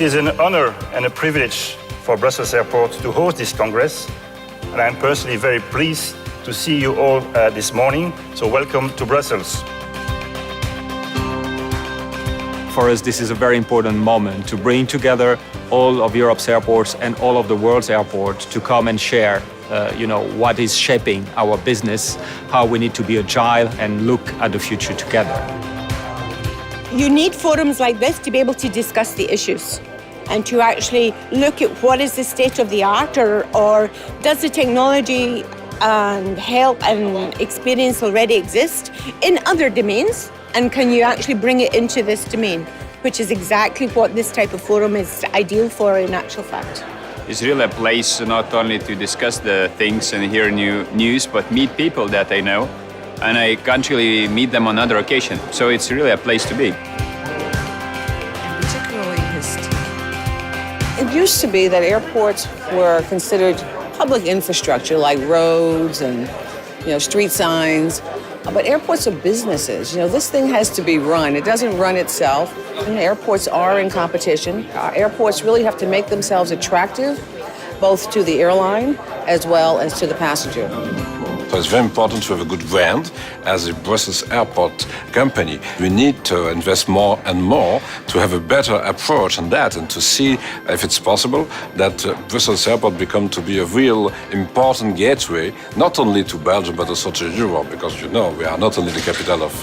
It is an honor and a privilege for Brussels Airport to host this Congress, and I'm personally very pleased to see you all this morning. So welcome to Brussels. For us, this is a very important moment to bring together all of Europe's airports and all of the world's airports to come and share what is shaping our business, how we need to be agile and look at the future together. You need forums like this to be able to discuss the issues and to actually look at what is the state of the art or does the technology and help and experience already exist in other domains, and can you actually bring it into this domain, which is exactly what this type of forum is ideal for in actual fact. It's really a place not only to discuss the things and hear new news, but meet people that I know. And I can't really meet them on other occasions. So it's really a place to be. And particularly his team. It used to be that airports were considered public infrastructure like roads and street signs. But airports are businesses. This thing has to be run. It doesn't run itself. Airports are in competition. Airports really have to make themselves attractive, both to the airline as well as to the passenger. So it's very important to have a good brand as a Brussels airport company. We need to invest more and more to have a better approach on that and to see if it's possible that Brussels airport become to be a real important gateway, not only to Belgium, but also to Europe, because we are not only the capital of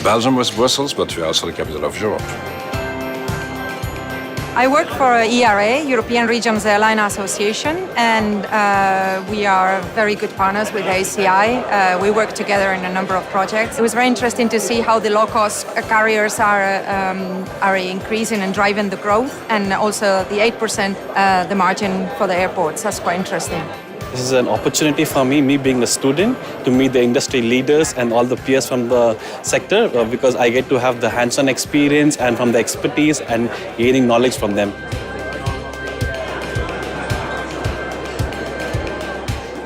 Belgium with Brussels, but we are also the capital of Europe. I work for ERA, European Regions Airline Association, and we are very good partners with ACI. We work together in a number of projects. It was very interesting to see how the low-cost carriers are increasing and driving the growth, and also the 8% the margin for the airports. That's quite interesting. This is an opportunity for me being a student, to meet the industry leaders and all the peers from the sector because I get to have the hands-on experience and from the expertise and gaining knowledge from them.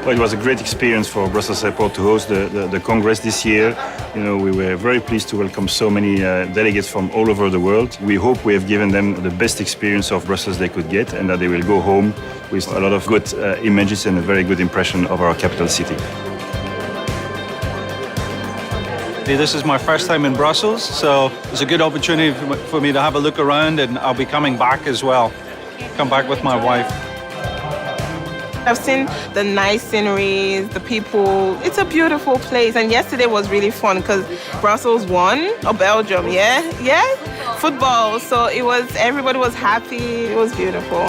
Well, it was a great experience for Brussels Airport to host the Congress this year. We were very pleased to welcome so many delegates from all over the world. We hope we have given them the best experience of Brussels they could get and that they will go home with a lot of good images and a very good impression of our capital city. This is my first time in Brussels, so it's a good opportunity for me to have a look around, and I'll be coming back as well. Come back with my wife. I've seen the nice sceneries, the people. It's a beautiful place. And yesterday was really fun because Brussels won, or Belgium, yeah? Football. So everybody was happy. It was beautiful.